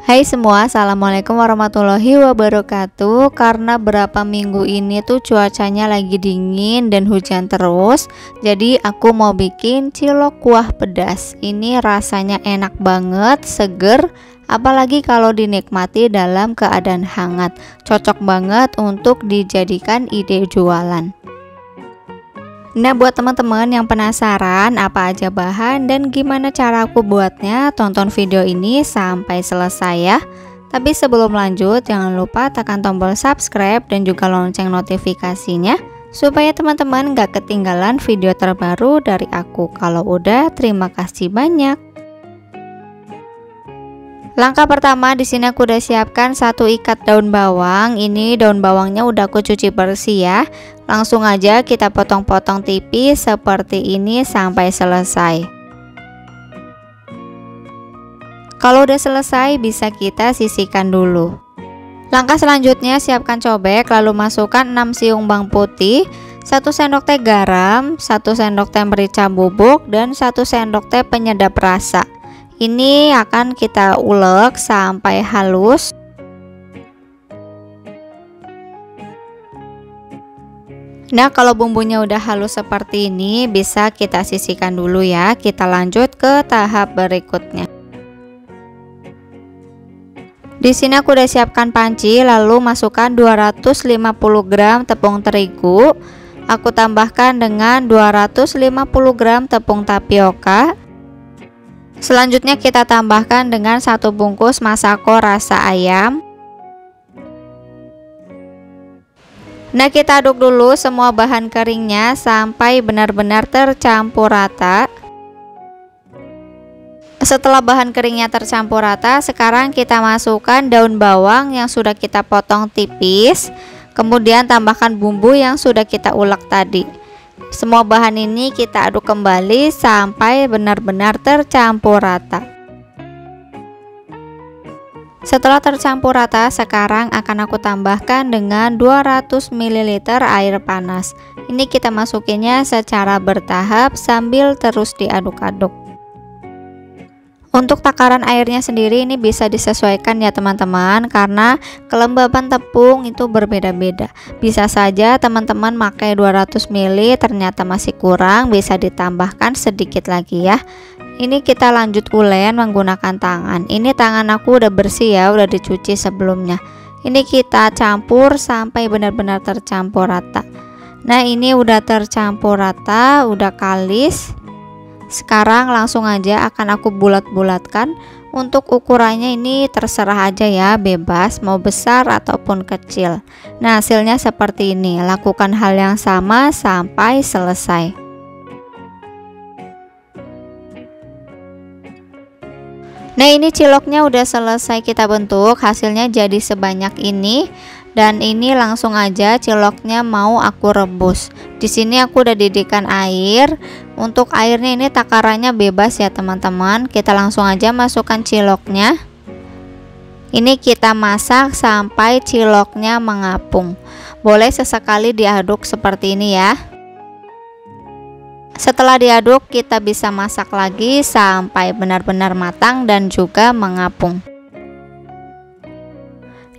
Hai semua, assalamualaikum warahmatullahi wabarakatuh. Karena berapa minggu ini tuh cuacanya lagi dingin dan hujan terus, jadi aku mau bikin cilok kuah pedas. Ini rasanya enak banget, seger, apalagi kalau dinikmati dalam keadaan hangat. Cocok banget untuk dijadikan ide jualan. Nah, buat teman-teman yang penasaran apa aja bahan dan gimana cara aku buatnya, tonton video ini sampai selesai ya. Tapi sebelum lanjut, jangan lupa tekan tombol subscribe dan juga lonceng notifikasinya supaya teman-teman gak ketinggalan video terbaru dari aku. Kalau udah, terima kasih banyak. Langkah pertama, di sini aku udah siapkan 1 ikat daun bawang. Ini daun bawangnya udah aku cuci bersih ya. Langsung aja kita potong-potong tipis seperti ini sampai selesai. Kalau udah selesai bisa kita sisihkan dulu. Langkah selanjutnya, siapkan cobek, lalu masukkan 6 siung bawang putih, 1 sendok teh garam, 1 sendok teh merica bubuk, dan 1 sendok teh penyedap rasa. Ini akan kita ulek sampai halus. Nah, kalau bumbunya udah halus seperti ini, bisa kita sisihkan dulu ya. Kita lanjut ke tahap berikutnya. Di sini aku udah siapkan panci, lalu masukkan 250 gram tepung terigu. Aku tambahkan dengan 250 gram tepung tapioka. Selanjutnya kita tambahkan dengan 1 bungkus masako rasa ayam. Nah, kita aduk dulu semua bahan keringnya sampai benar-benar tercampur rata. Setelah bahan keringnya tercampur rata, sekarang kita masukkan daun bawang yang sudah kita potong tipis. Kemudian tambahkan bumbu yang sudah kita ulek tadi. Semua bahan ini kita aduk kembali sampai benar-benar tercampur rata. Setelah tercampur rata, sekarang akan aku tambahkan dengan 200 ml air panas. Ini kita masukinnya secara bertahap sambil terus diaduk-aduk. Untuk takaran airnya sendiri ini bisa disesuaikan ya teman-teman, karena kelembaban tepung itu berbeda-beda. Bisa saja teman-teman pakai 200 ml ternyata masih kurang, bisa ditambahkan sedikit lagi ya. Ini kita lanjut ulen menggunakan tangan. Ini tangan aku udah bersih ya, udah dicuci sebelumnya. Ini kita campur sampai benar-benar tercampur rata. Nah, ini udah tercampur rata, udah kalis. Sekarang langsung aja akan aku bulat-bulatkan. Untuk ukurannya ini terserah aja ya, bebas mau besar ataupun kecil. Nah, hasilnya seperti ini. Lakukan hal yang sama sampai selesai. Nah, ini ciloknya udah selesai kita bentuk, hasilnya jadi sebanyak ini. Dan ini langsung aja ciloknya mau aku rebus. Di sini aku udah didihkan air. Untuk airnya ini takarannya bebas ya teman-teman. Kita langsung aja masukkan ciloknya. Ini kita masak sampai ciloknya mengapung. Boleh sesekali diaduk seperti ini ya. Setelah diaduk, kita bisa masak lagi sampai benar-benar matang dan juga mengapung.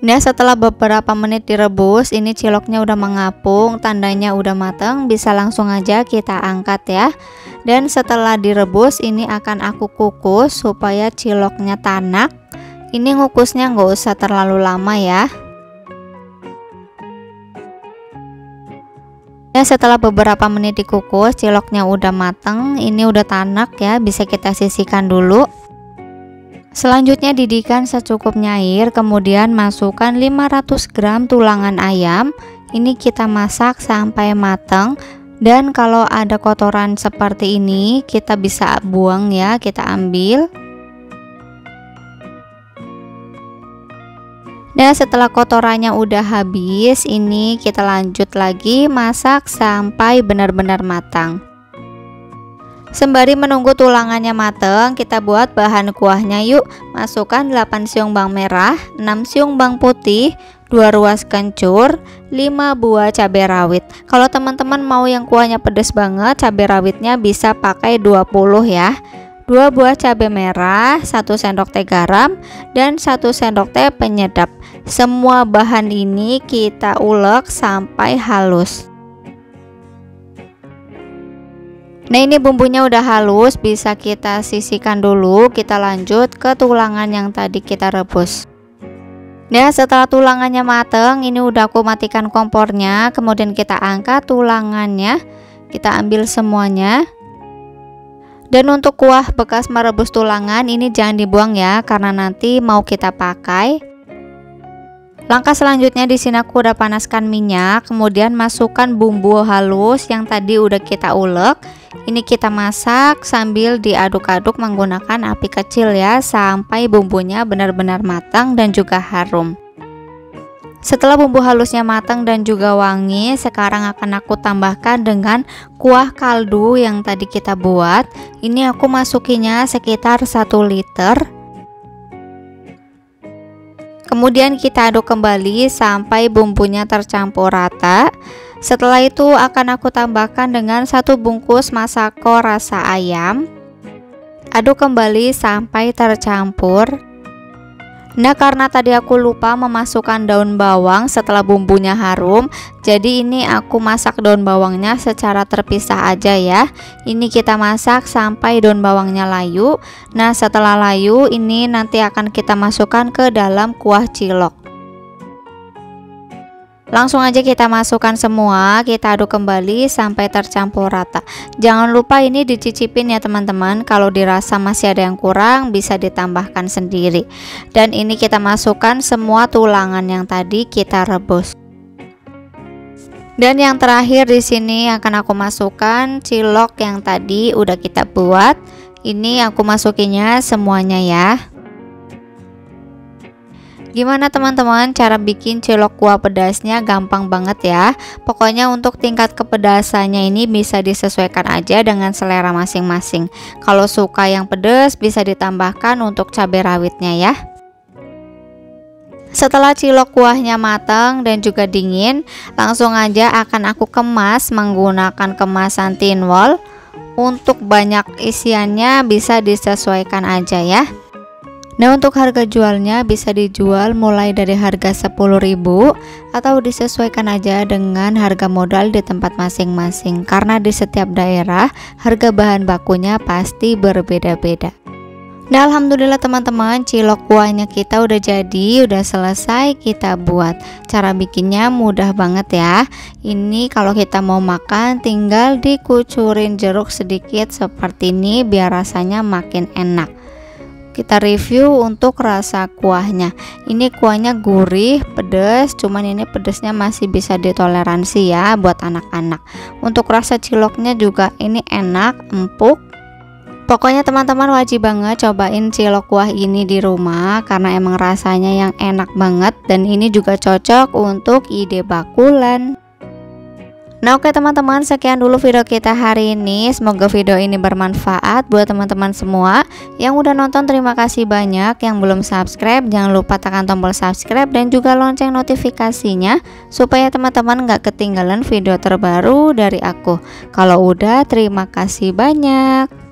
Nah, setelah beberapa menit direbus, ini ciloknya udah mengapung, tandanya udah matang, bisa langsung aja kita angkat ya. Dan setelah direbus, ini akan aku kukus supaya ciloknya tanak. Ini ngukusnya nggak usah terlalu lama ya. Ya, setelah beberapa menit dikukus, ciloknya udah matang, ini udah tanak ya, bisa kita sisihkan dulu. Selanjutnya didihkan secukupnya air, kemudian masukkan 500 gram tulangan ayam. Ini kita masak sampai matang. Dan kalau ada kotoran seperti ini, kita bisa buang ya, kita ambil. Dan setelah kotorannya udah habis, ini kita lanjut lagi masak sampai benar-benar matang. Sembari menunggu tulangannya matang, kita buat bahan kuahnya yuk. Masukkan 8 siung bawang merah, 6 siung bawang putih, 2 ruas kencur, 5 buah cabai rawit. Kalau teman-teman mau yang kuahnya pedas banget, cabai rawitnya bisa pakai 20 ya. 2 buah cabai merah, 1 sendok teh garam, dan 1 sendok teh penyedap. Semua bahan ini kita ulek sampai halus. Nah, ini bumbunya udah halus, bisa kita sisihkan dulu. Kita lanjut ke tulangan yang tadi kita rebus. Nah, setelah tulangannya mateng, ini udah aku matikan kompornya. Kemudian kita angkat tulangannya, kita ambil semuanya. Dan untuk kuah bekas merebus tulangan ini jangan dibuang ya, karena nanti mau kita pakai. Langkah selanjutnya di sini aku udah panaskan minyak, kemudian masukkan bumbu halus yang tadi udah kita ulek. Ini kita masak sambil diaduk-aduk menggunakan api kecil ya, sampai bumbunya benar-benar matang dan juga harum. Setelah bumbu halusnya matang dan juga wangi, sekarang akan aku tambahkan dengan kuah kaldu yang tadi kita buat. Ini aku masukinya sekitar 1 liter. Kemudian kita aduk kembali sampai bumbunya tercampur rata. Setelah itu akan aku tambahkan dengan 1 bungkus masako rasa ayam. Aduk kembali sampai tercampur. Nah, karena tadi aku lupa memasukkan daun bawang setelah bumbunya harum, jadi ini aku masak daun bawangnya secara terpisah aja ya. Ini kita masak sampai daun bawangnya layu. Nah, setelah layu ini nanti akan kita masukkan ke dalam kuah cilok. Langsung aja kita masukkan semua, kita aduk kembali sampai tercampur rata. Jangan lupa ini dicicipin ya teman-teman, kalau dirasa masih ada yang kurang bisa ditambahkan sendiri. Dan ini kita masukkan semua tulangan yang tadi kita rebus. Dan yang terakhir di sini akan aku masukkan cilok yang tadi udah kita buat. Ini aku masukinya semuanya ya. Gimana teman-teman cara bikin cilok kuah pedasnya? Gampang banget ya. Pokoknya untuk tingkat kepedasannya ini bisa disesuaikan aja dengan selera masing-masing. Kalau suka yang pedas bisa ditambahkan untuk cabai rawitnya ya. Setelah cilok kuahnya matang dan juga dingin, langsung aja akan aku kemas menggunakan kemasan tin wall. Untuk banyak isiannya bisa disesuaikan aja ya. Nah, untuk harga jualnya bisa dijual mulai dari harga 10.000 atau disesuaikan aja dengan harga modal di tempat masing-masing, karena di setiap daerah harga bahan bakunya pasti berbeda-beda. Nah, alhamdulillah teman-teman, cilok kuahnya kita udah jadi, udah selesai kita buat. Cara bikinnya mudah banget ya. Ini kalau kita mau makan tinggal dikucurin jeruk sedikit seperti ini biar rasanya makin enak. Kita review untuk rasa kuahnya. Ini kuahnya gurih, pedas, cuman ini pedasnya masih bisa ditoleransi ya buat anak-anak. Untuk rasa ciloknya juga ini enak, empuk. Pokoknya teman-teman wajib banget cobain cilok kuah ini di rumah karena emang rasanya yang enak banget, dan ini juga cocok untuk ide bakulan. Nah, oke teman-teman, sekian dulu video kita hari ini. Semoga video ini bermanfaat buat teman-teman semua. Yang udah nonton terima kasih banyak. Yang belum subscribe jangan lupa tekan tombol subscribe dan juga lonceng notifikasinya supaya teman-teman gak ketinggalan video terbaru dari aku. Kalau udah, terima kasih banyak.